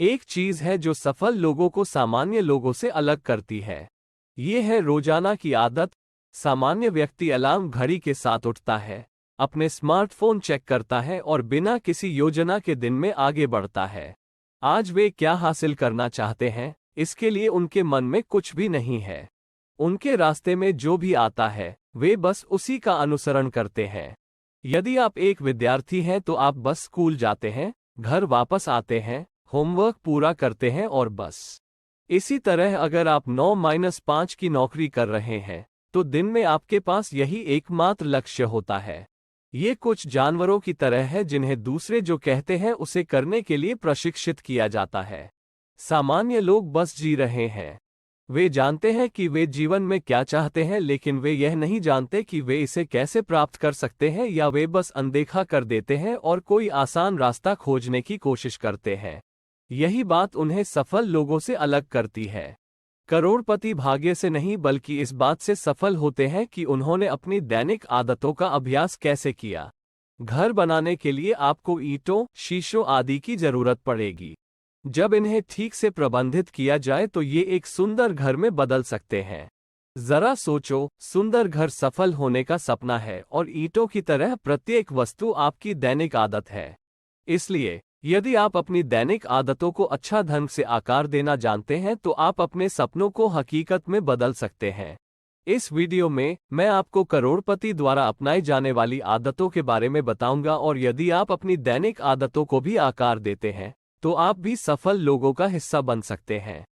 एक चीज है जो सफल लोगों को सामान्य लोगों से अलग करती है। ये है रोजाना की आदत। सामान्य व्यक्ति अलार्म घड़ी के साथ उठता है, अपने स्मार्टफोन चेक करता है और बिना किसी योजना के दिन में आगे बढ़ता है। आज वे क्या हासिल करना चाहते हैं, इसके लिए उनके मन में कुछ भी नहीं है। उनके रास्ते में जो भी आता है वे बस उसी का अनुसरण करते हैं। यदि आप एक विद्यार्थी हैं तो आप बस स्कूल जाते हैं, घर वापस आते हैं, होमवर्क पूरा करते हैं और बस। इसी तरह अगर आप 9-5 की नौकरी कर रहे हैं तो दिन में आपके पास यही एकमात्र लक्ष्य होता है। ये कुछ जानवरों की तरह है जिन्हें दूसरे जो कहते हैं उसे करने के लिए प्रशिक्षित किया जाता है। सामान्य लोग बस जी रहे हैं। वे जानते हैं कि वे जीवन में क्या चाहते हैं, लेकिन वे यह नहीं जानते कि वे इसे कैसे प्राप्त कर सकते हैं, या वे बस अनदेखा कर देते हैं और कोई आसान रास्ता खोजने की कोशिश करते हैं। यही बात उन्हें सफल लोगों से अलग करती है। करोड़पति भाग्य से नहीं बल्कि इस बात से सफल होते हैं कि उन्होंने अपनी दैनिक आदतों का अभ्यास कैसे किया। घर बनाने के लिए आपको ईंटों, शीशों आदि की जरूरत पड़ेगी। जब इन्हें ठीक से प्रबंधित किया जाए तो ये एक सुंदर घर में बदल सकते हैं। जरा सोचो, सुंदर घर सफल होने का सपना है और ईंटों की तरह प्रत्येक वस्तु आपकी दैनिक आदत है। इसलिए यदि आप अपनी दैनिक आदतों को अच्छा ढंग से आकार देना जानते हैं तो आप अपने सपनों को हकीकत में बदल सकते हैं। इस वीडियो में मैं आपको करोड़पति द्वारा अपनाई जाने वाली आदतों के बारे में बताऊंगा, और यदि आप अपनी दैनिक आदतों को भी आकार देते हैं तो आप भी सफल लोगों का हिस्सा बन सकते हैं।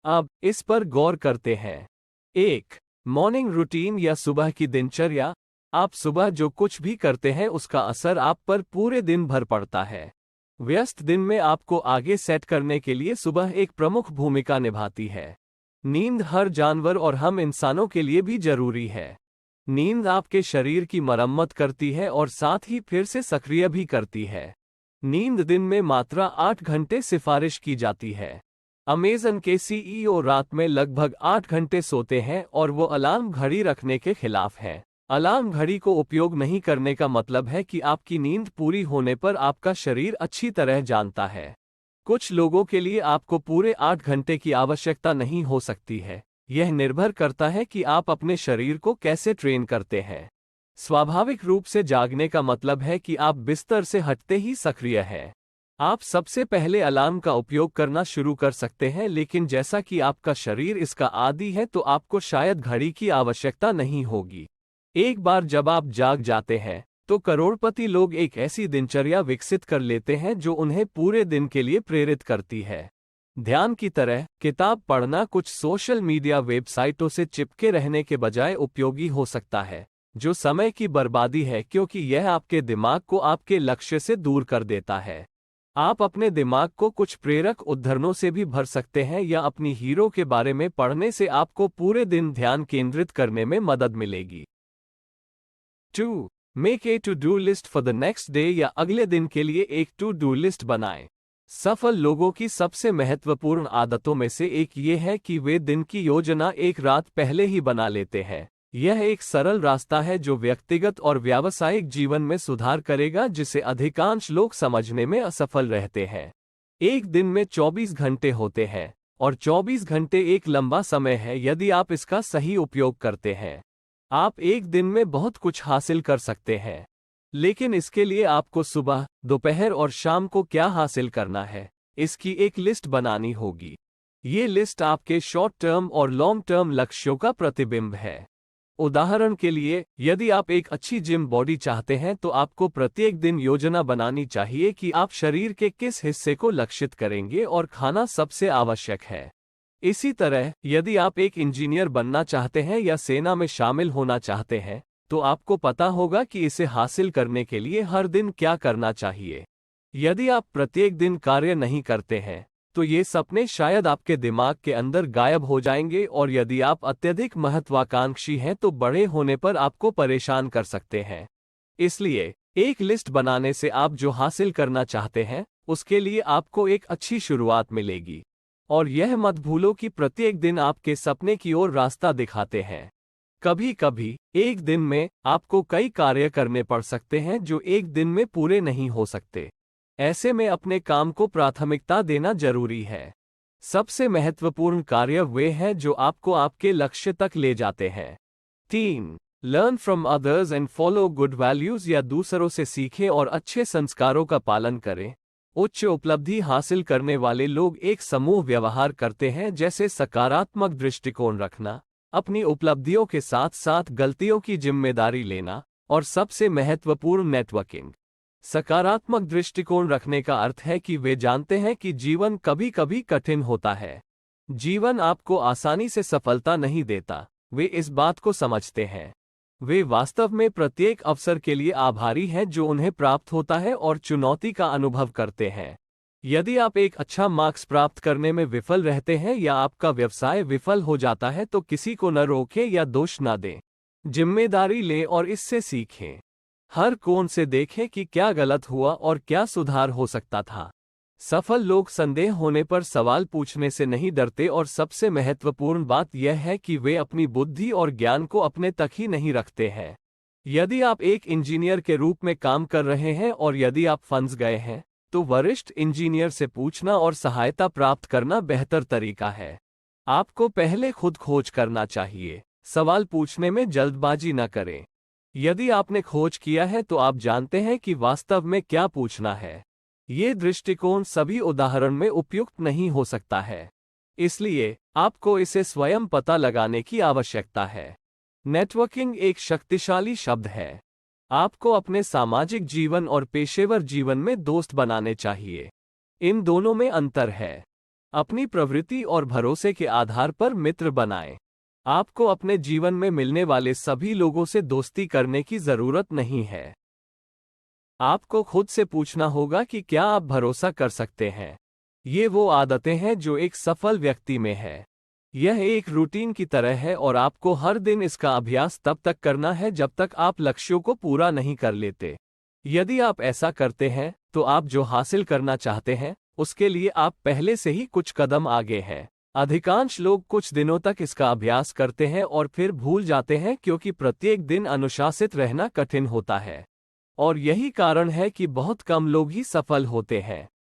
अब इस पर गौर करते हैं। 1. मॉर्निंग रूटीन या सुबह की दिनचर्या। आप सुबह जो कुछ भी करते हैं उसका असर आप पर पूरे दिन भर पड़ता है। व्यस्त दिन में आपको आगे सेट करने के लिए सुबह एक प्रमुख भूमिका निभाती है। नींद हर जानवर और हम इंसानों के लिए भी जरूरी है। नींद आपके शरीर की मरम्मत करती है और साथ ही फिर से सक्रिय भी करती है। नींद दिन में मात्र 8 घंटे सिफारिश की जाती है। अमेज़न के सीईओ रात में लगभग 8 घंटे सोते हैं और वो अलार्म घड़ी रखने के खिलाफ हैं। अलार्म घड़ी को उपयोग नहीं करने का मतलब है कि आपकी नींद पूरी होने पर आपका शरीर अच्छी तरह जानता है। कुछ लोगों के लिए आपको पूरे 8 घंटे की आवश्यकता नहीं हो सकती है। यह निर्भर करता है कि आप अपने शरीर को कैसे ट्रेन करते हैं। स्वाभाविक रूप से जागने का मतलब है कि आप बिस्तर से हटते ही सक्रिय हैं। आप सबसे पहले अलार्म का उपयोग करना शुरू कर सकते हैं, लेकिन जैसा कि आपका शरीर इसका आदी है तो आपको शायद घड़ी की आवश्यकता नहीं होगी। एक बार जब आप जाग जाते हैं तो करोड़पति लोग एक ऐसी दिनचर्या विकसित कर लेते हैं जो उन्हें पूरे दिन के लिए प्रेरित करती है। ध्यान की तरह किताब पढ़ना कुछ सोशल मीडिया वेबसाइटों से चिपके रहने के बजाय उपयोगी हो सकता है, जो समय की बर्बादी है क्योंकि यह आपके दिमाग को आपके लक्ष्य से दूर कर देता है। आप अपने दिमाग को कुछ प्रेरक उद्धरणों से भी भर सकते हैं या अपनी हीरो के बारे में पढ़ने से आपको पूरे दिन ध्यान केंद्रित करने में मदद मिलेगी। 2. Make a to do list for the next day, या अगले दिन के लिए एक टू डू लिस्ट बनाएं। सफल लोगों की सबसे महत्वपूर्ण आदतों में से एक ये है कि वे दिन की योजना एक रात पहले ही बना लेते हैं। यह एक सरल रास्ता है जो व्यक्तिगत और व्यावसायिक जीवन में सुधार करेगा, जिसे अधिकांश लोग समझने में असफल रहते हैं। एक दिन में 24 घंटे होते हैं और 24 घंटे एक लंबा समय है यदि आप इसका सही उपयोग करते हैं। आप एक दिन में बहुत कुछ हासिल कर सकते हैं, लेकिन इसके लिए आपको सुबह, दोपहर और शाम को क्या हासिल करना है, इसकी एक लिस्ट बनानी होगी। ये लिस्ट आपके शॉर्ट टर्म और लॉन्ग टर्म लक्ष्यों का प्रतिबिंब है। उदाहरण के लिए, यदि आप एक अच्छी जिम बॉडी चाहते हैं तो आपको प्रत्येक दिन योजना बनानी चाहिए कि आप शरीर के किस हिस्से को लक्षित करेंगे, और खाना सबसे आवश्यक है। इसी तरह, यदि आप एक इंजीनियर बनना चाहते हैं या सेना में शामिल होना चाहते हैं तो आपको पता होगा कि इसे हासिल करने के लिए हर दिन क्या करना चाहिए। यदि आप प्रत्येक दिन कार्य नहीं करते हैं तो ये सपने शायद आपके दिमाग के अंदर गायब हो जाएंगे, और यदि आप अत्यधिक महत्वाकांक्षी हैं तो बड़े होने पर आपको परेशान कर सकते हैं। इसलिए एक लिस्ट बनाने से आप जो हासिल करना चाहते हैं उसके लिए आपको एक अच्छी शुरुआत मिलेगी। और यह मत भूलो कि प्रत्येक दिन आपके सपने की ओर रास्ता दिखाते हैं। कभी कभी एक दिन में आपको कई कार्य करने पड़ सकते हैं जो एक दिन में पूरे नहीं हो सकते। ऐसे में अपने काम को प्राथमिकता देना जरूरी है। सबसे महत्वपूर्ण कार्य वे हैं जो आपको आपके लक्ष्य तक ले जाते हैं। 3. Learn from others and follow good values, या दूसरों से सीखें और अच्छे संस्कारों का पालन करें। उच्च उपलब्धि हासिल करने वाले लोग एक समूह व्यवहार करते हैं, जैसे सकारात्मक दृष्टिकोण रखना, अपनी उपलब्धियों के साथ साथ गलतियों की जिम्मेदारी लेना, और सबसे महत्वपूर्ण नेटवर्किंग। सकारात्मक दृष्टिकोण रखने का अर्थ है कि वे जानते हैं कि जीवन कभी कभी कठिन होता है। जीवन आपको आसानी से सफलता नहीं देता, वे इस बात को समझते हैं। वे वास्तव में प्रत्येक अवसर के लिए आभारी हैं जो उन्हें प्राप्त होता है और चुनौती का अनुभव करते हैं। यदि आप एक अच्छा मार्क्स प्राप्त करने में विफल रहते हैं या आपका व्यवसाय विफल हो जाता है तो किसी को न रोकें या दोष न दें। जिम्मेदारी लें और इससे सीखें। हर कोण से देखें कि क्या गलत हुआ और क्या सुधार हो सकता था। सफल लोग संदेह होने पर सवाल पूछने से नहीं डरते, और सबसे महत्वपूर्ण बात यह है कि वे अपनी बुद्धि और ज्ञान को अपने तक ही नहीं रखते हैं। यदि आप एक इंजीनियर के रूप में काम कर रहे हैं और यदि आप फंस गए हैं, तो वरिष्ठ इंजीनियर से पूछना और सहायता प्राप्त करना बेहतर तरीका है। आपको पहले खुद खोज करना चाहिए। सवाल पूछने में जल्दबाजी न करें। यदि आपने खोज किया है तो आप जानते हैं कि वास्तव में क्या पूछना है। ये दृष्टिकोण सभी उदाहरण में उपयुक्त नहीं हो सकता है, इसलिए आपको इसे स्वयं पता लगाने की आवश्यकता है। नेटवर्किंग एक शक्तिशाली शब्द है। आपको अपने सामाजिक जीवन और पेशेवर जीवन में दोस्त बनाने चाहिए। इन दोनों में अंतर है। अपनी प्रवृत्ति और भरोसे के आधार पर मित्र बनाएं। आपको अपने जीवन में मिलने वाले सभी लोगों से दोस्ती करने की जरूरत नहीं है। आपको खुद से पूछना होगा कि क्या आप भरोसा कर सकते हैं। ये वो आदतें हैं जो एक सफल व्यक्ति में है। यह एक रूटीन की तरह है और आपको हर दिन इसका अभ्यास तब तक करना है जब तक आप लक्ष्यों को पूरा नहीं कर लेते। यदि आप ऐसा करते हैं तो आप जो हासिल करना चाहते हैं उसके लिए आप पहले से ही कुछ कदम आगे हैं। अधिकांश लोग कुछ दिनों तक इसका अभ्यास करते हैं और फिर भूल जाते हैं, क्योंकि प्रत्येक दिन अनुशासित रहना कठिन होता है। और यही कारण है कि बहुत कम लोग ही सफल होते हैं।